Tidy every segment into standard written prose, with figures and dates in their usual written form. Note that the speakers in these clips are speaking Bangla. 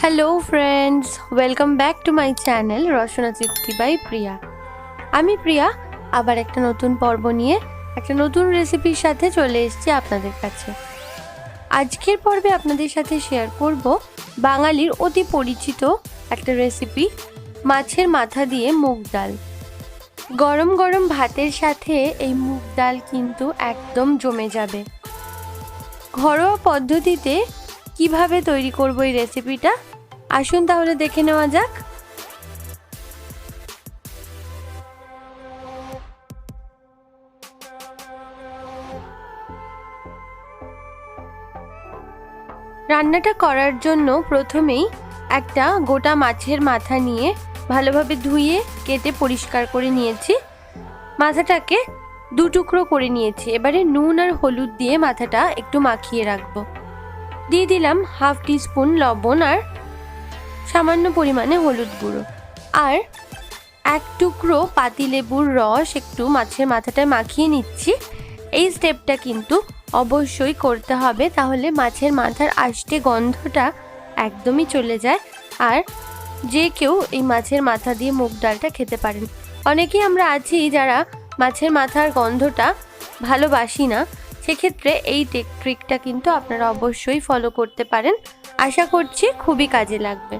Hello friends, welcome back to my channel Rasana Tripti by Priya. আমি প্রিয়া আবার একটা নতুন পর্ব নিয়ে একটা নতুন রেসিপির সাথে চলে এসেছি আপনাদের কাছে। আজকের পর্বে আপনাদের সাথে শেয়ার করব বাঙালির অতি পরিচিত একটা রেসিপি, মাছের মাথা দিয়ে মুগ ডাল। গরম গরম ভাতের সাথে এই মুগ ডাল কিন্তু একদম জমে যাবে। ঘরোয়া পদ্ধতিতে কিভাবে তৈরি করব এই রেসিপিটা, আসুন তাহলে দেখে নেওয়া যাক। রান্নাটা করার জন্য প্রথমেই একটা গোটা মাছের মাথা নিয়ে ভালোভাবে ধুয়ে কেটে পরিষ্কার করে নিয়েছি। মাথাটাকে দু টুকরো করে নিয়েছি। এবারে নুন আর হলুদ দিয়ে মাথাটা একটু মাখিয়ে রাখবো। দিয়ে দিলাম হাফ টিস্পুন লবণ আর সামান্য পরিমাণে হলুদ গুঁড়ো, আর এক টুকরো পাতিলেবুর রস একটু মাছের মাথাটায় মাখিয়ে নিচ্ছি। এই স্টেপটা কিন্তু অবশ্যই করতে হবে, তাহলে মাছের মাথার আষ্টে গন্ধটা একদমই চলে যায়, আর যে কেউ এই মাছের মাথা দিয়ে মুগ ডালটা খেতে পারেন। অনেকেই আমরা আছি যারা মাছের মাথার গন্ধটা ভালোবাসি না, সেক্ষেত্রে এই ট্রিকটা কিন্তু আপনারা অবশ্যই ফলো করতে পারেন। আশা করছি খুবই কাজে লাগবে।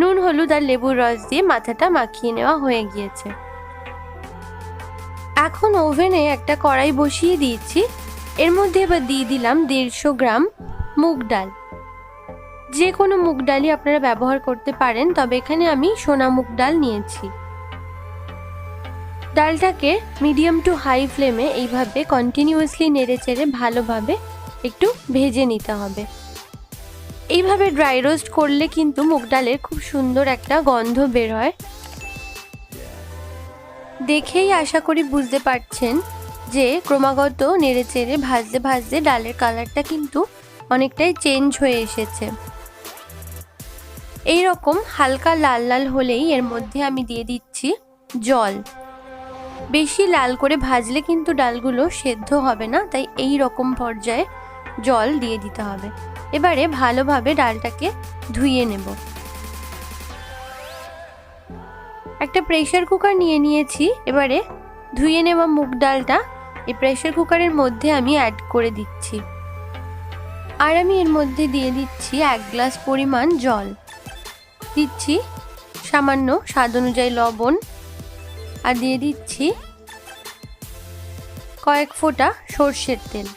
নুন হলুদ আর লেবুর রস দিয়ে মাথাটা মাখিয়ে নেওয়া হয়ে গিয়েছে। এখন ওভেনে একটা কড়াই বসিয়ে দিয়েছি। এর মধ্যে এবার দিয়ে দিলাম 150 গ্রাম মুগ ডাল। যে কোনো মুগ ডালই আপনারা ব্যবহার করতে পারেন, তবে এখানে আমি সোনা মুগ ডাল নিয়েছি। ডালটাকে মিডিয়াম টু হাই ফ্লেমে এইভাবে কন্টিনিউয়াসলি নেড়ে চেড়ে ভালোভাবে একটু ভেজে নিতে হবে। এইভাবে ড্রাই রোস্ট করলে কিন্তু মুগ ডালের খুব সুন্দর একটা গন্ধ বের হয়। দেখেই আশা করি বুঝতে পারছেন যে ক্রমাগত নেড়ে চেড়ে ভাজতে ভাজতে ডালের কালারটা কিন্তু অনেকটাই চেঞ্জ হয়ে এসেছে। এই রকম হালকা লাল লাল হলেই এর মধ্যে আমি দিয়ে দিচ্ছি জল। বেশি লাল করে ভাজলে কিন্তু ডালগুলো সেদ্ধ হবে না, তাই এই রকম পর্যায়ে জল দিয়ে দিতে হবে। এবারে ভালোভাবে ডালটাকে ধুয়ে নেব। একটা প্রেসার কুকার নিয়ে নিয়েছি। এবারে ধুয়ে নেওয়া মুগ ডালটা এই প্রেসার কুকারের মধ্যে আমি অ্যাড করে দিচ্ছি, আর আমি এর মধ্যে দিয়ে দিচ্ছি 1 গ্লাস পরিমাণ জল, দিচ্ছি সামান্য স্বাদ অনুযায়ী লবণ, আর দিয়ে দিচ্ছি কয়েক ফোঁটা সর্ষের তেল।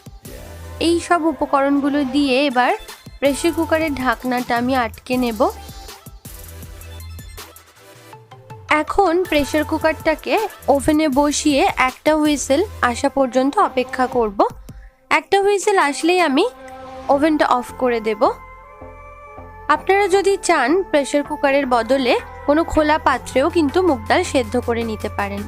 এই সব উপকরণগুলো দিয়ে এবার প্রেসার কুকারের ঢাকনাটা আমি আটকে নেব। এখন প্রেসার কুকারটাকে ওভেনে বসিয়ে একটা হুইসেল আসা পর্যন্ত অপেক্ষা করব। একটা হুইসেল আসলেই আমি ওভেনটা অফ করে দেব। আপনারা যদি চান প্রেসার কুকারের বদলে কোনো খোলা পাত্রেও কিন্তু মুগ ডাল সেদ্ধ করে নিতে পারেন।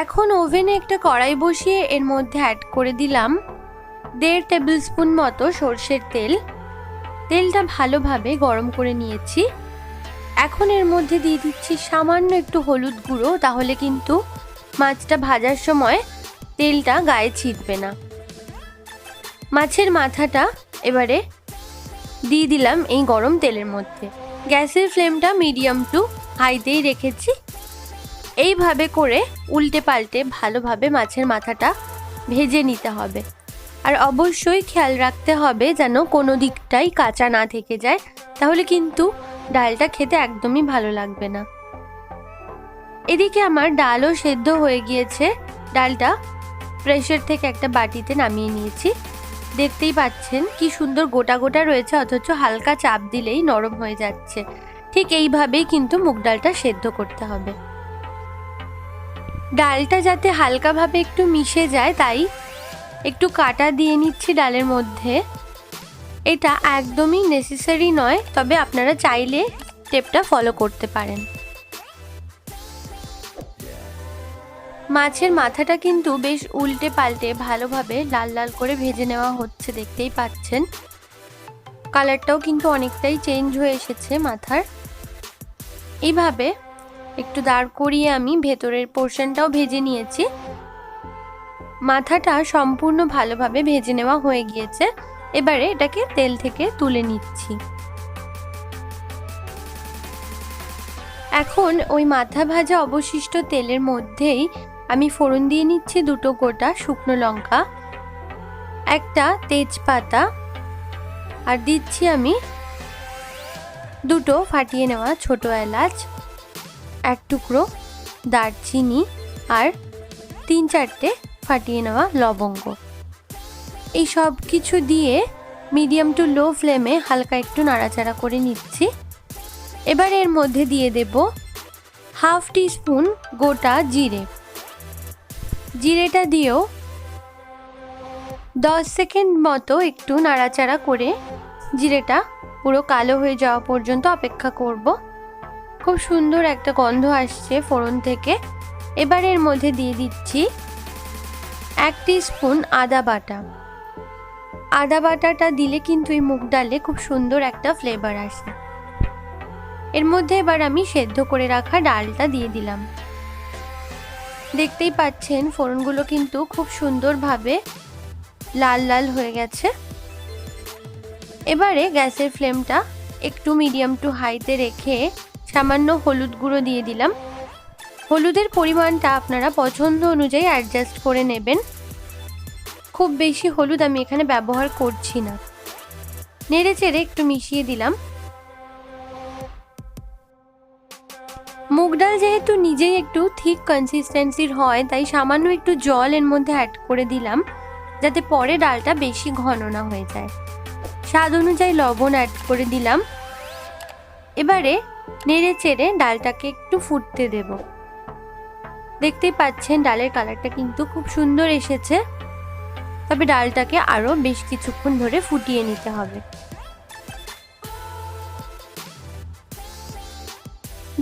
এখন ওভেনে একটা কড়াই বসিয়ে এর মধ্যে অ্যাড করে দিলাম 1.5 টেবিল স্পুন মতো সর্ষের তেল। তেলটা ভালোভাবে গরম করে নিয়েছি। এখন এর মধ্যে দিয়ে দিচ্ছি সামান্য একটু হলুদ গুঁড়ো, তাহলে কিন্তু মাছটা ভাজার সময় তেলটা গায়ে ছিটবে না। মাছের মাথাটা এবারে দিয়ে দিলাম এই গরম তেলের মধ্যে। গ্যাসের ফ্লেমটা মিডিয়াম টু হাইতেই রেখেছি। এইভাবে করে উল্টে পাল্টে ভালোভাবে মাছের মাথাটা ভেজে নিতে হবে, আর অবশ্যই খেয়াল রাখতে হবে যেন কোনো দিকটাই কাঁচা না থেকে যায়, তাহলে কিন্তু ডালটা খেতে একদমই ভালো লাগবে না। এদিকে আমার ডালও সেদ্ধ হয়ে গিয়েছে। ডালটা প্রেসার থেকে একটা বাটিতে নামিয়ে নিয়েছি। দেখতেই পাচ্ছেন কি সুন্দর গোটা গোটা রয়েছে, অথচ হালকা চাপ দিলেই নরম হয়ে যাচ্ছে। ঠিক এইভাবেই কিন্তু মুগ ডালটা সেদ্ধ করতে হবে। ডালটা যাতে হালকাভাবে একটু মিশে যায়, তাই একটু কাটা দিয়ে নিচ্ছি ডালের মধ্যে। এটা একদমই নেসেসারি নয়, তবে আপনারা চাইলে স্টেপটা ফলো করতে পারেন। মাছের মাথাটা কিন্তু বেশ উল্টে পাল্টে ভালোভাবে লাল লাল করে ভেজে নেওয়া হচ্ছে, দেখতেই পাচ্ছেন। কালারটাও কিন্তু অনেকটাই চেঞ্জ হয়ে এসেছে মাথার। এইভাবে একটু দাঁড় করিয়ে আমি ভেতরের পোর্শনটাও ভেজে নিয়েছি। মাথাটা সম্পূর্ণ ভালোভাবে ভেজে নেওয়া হয়ে গিয়েছে। এবারে এটাকে তেল থেকে তুলে নিচ্ছি। এখন ওই মাথা ভাজা অবশিষ্ট তেলের মধ্যেই আমি ফোড়ন দিয়ে নিচ্ছি 2টো গোটা শুকনো লঙ্কা, একটা তেজপাতা, আর দিচ্ছি আমি 2টো ফাটিয়ে নেওয়া ছোট এলাচ, 1 টুকরো দারচিনি আর 3-4টে ফাটিয়ে নেওয়া লবঙ্গ। এই সব কিছু দিয়ে মিডিয়াম টু লো ফ্লেমে হালকা একটু নাড়াচাড়া করে নিচ্ছি। এবার এর মধ্যে দিয়ে দেব 1/2 টিস্পুন গোটা জিরে। জিরেটা দিয়েও 10 সেকেন্ড মতো একটু নাড়াচাড়া করে জিরেটা পুরো কালো হয়ে যাওয়া পর্যন্ত অপেক্ষা করব। খুব সুন্দর একটা গন্ধ আসছে ফোড়ন থেকে। এবার এর মধ্যে দিয়ে দিচ্ছি 1 টিস্পুন আদা বাটা। আদা বাটাটা দিলে কিন্তু এই মুগ ডালে খুব সুন্দর একটা ফ্লেভার আসে। এর মধ্যে এবার আমি সেদ্ধ করে রাখা ডালটা দিয়ে দিলাম। দেখতেই পাচ্ছেন ফোড়নগুলো কিন্তু খুব সুন্দরভাবে লাল লাল হয়ে গেছে। এবারে গ্যাসের ফ্লেমটা একটু মিডিয়াম টু হাইতে রেখে সামান্য হলুদ গুঁড়ো দিয়ে দিলাম। হলুদের পরিমাণটা আপনারা পছন্দ অনুযায়ী অ্যাডজাস্ট করে নেবেন। খুব বেশি হলুদ আমি এখানে ব্যবহার করছি না। নেড়ে চেড়ে একটু মিশিয়ে দিলাম। মুগ ডাল যেহেতু নিজেই একটু থিক কনসিস্টেন্সির হয়, তাই সামান্য একটু জল এর মধ্যে অ্যাড করে দিলাম, যাতে পরে ডালটা বেশি ঘন না হয়ে যায়। স্বাদ অনুযায়ী লবণ অ্যাড করে দিলাম। এবারে নেড়ে চেড়ে ডালটাকে একটু ফুটতে দেব। দেখতেই পাচ্ছেন ডালের কালারটা কিন্তু খুব সুন্দর এসেছে, তবে ডালটাকে আরো বেশ কিছুক্ষণ ধরে ফুটিয়ে নিতে হবে।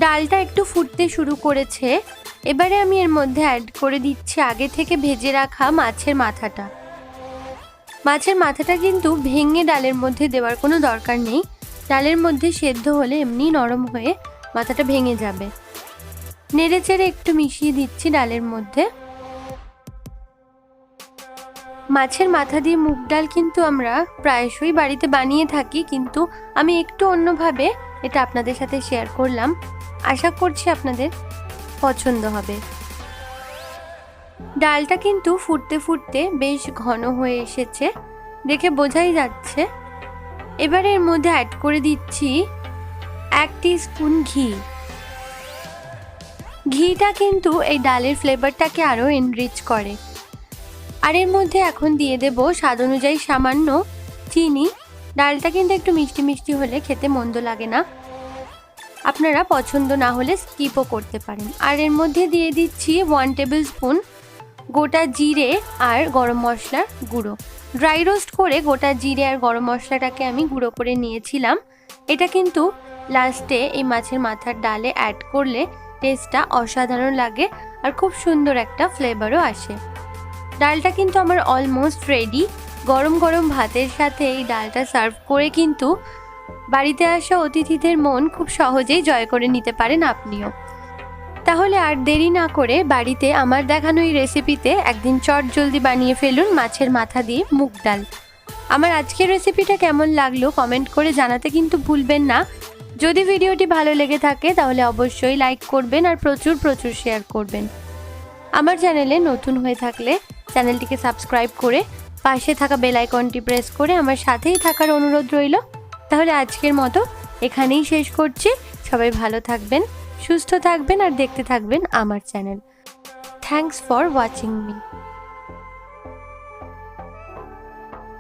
ডালটা একটু ফুটতে শুরু করেছে। এবারে আমি এর মধ্যে অ্যাড করে দিচ্ছি আগে থেকে ভেজে রাখা মাছের মাথাটা। মাছের মাথাটা কিন্তু ভেঙে ডালের মধ্যে দেওয়ার কোনো দরকার নেই। ডালের মধ্যে সেদ্ধ হলে এমনি নরম হয়ে মাথাটা ভেঙে যাবে। নেড়ে চেড়ে একটু মিশিয়ে দিচ্ছি ডালের মধ্যে। মাছের মাথা দিয়ে মুগ ডাল কিন্তু আমরা প্রায়শই বাড়িতে বানিয়ে থাকি, কিন্তু আমি একটু অন্যভাবে এটা আপনাদের সাথে শেয়ার করলাম। আশা করছি আপনাদের পছন্দ হবে। ডালটা কিন্তু ফুটতে ফুটতে বেশ ঘন হয়ে এসেছে, দেখে বোঝাই যাচ্ছে। এবার এর মধ্যে অ্যাড করে দিচ্ছি 1 টিস্পুন ঘি। ঘিটা কিন্তু এই ডালের ফ্লেভারটাকে আরো এনরিচ করে। আর এর মধ্যে এখন দিয়ে দেব স্বাদ অনুযায়ী সামান্য চিনি। ডালটা কিন্তু একটু মিষ্টি মিষ্টি হলে খেতে মন্দ লাগে না, আপনারা পছন্দ না হলে স্কিপও করতে পারেন। আর এর মধ্যে দিয়ে দিচ্ছি 1 টেবিল স্পুন গোটা জিরে আর গরম মশলার গুঁড়ো। ড্রাই রোস্ট করে গোটা জিরে আর গরম মশলাটাকে আমি গুঁড়ো করে নিয়েছিলাম। এটা কিন্তু লাস্টে এই মাছের মাথার ডালে অ্যাড করলে টেস্টটা অসাধারণ লাগে আর খুব সুন্দর একটা ফ্লেভারও আসে। ডালটা কিন্তু আমার অলমোস্ট রেডি। গরম গরম ভাতের সাথে এই ডালটা সার্ভ করে কিন্তু বাড়িতে আসা অতিথিদের মন খুব সহজেই জয় করে নিতে পারেন আপনিও। তাহলে আর দেরি না করে বাড়িতে আমার দেখানো এই রেসিপিতে একদিন চট জলদি বানিয়ে ফেলুন মাছের মাথা দিয়ে মুগ ডাল। আমার আজকের রেসিপিটা কেমন লাগলো কমেন্ট করে জানাতে কিন্তু ভুলবেন না। যদি ভিডিওটি ভালো লেগে থাকে তাহলে অবশ্যই লাইক করবেন আর প্রচুর প্রচুর শেয়ার করবেন। আমার চ্যানেলে নতুন হয়ে থাকলে চ্যানেলটিকে সাবস্ক্রাইব করে পাশে থাকা বেল আইকনটি প্রেস করে আমার সাথেই থাকার অনুরোধ রইল। তাহলে আজকের মতো এখানেই শেষ করছি। সবাই ভালো থাকবেন, সুস্থ থাকবেন আর দেখতে থাকবেন আমার channel. Thanks for watching me.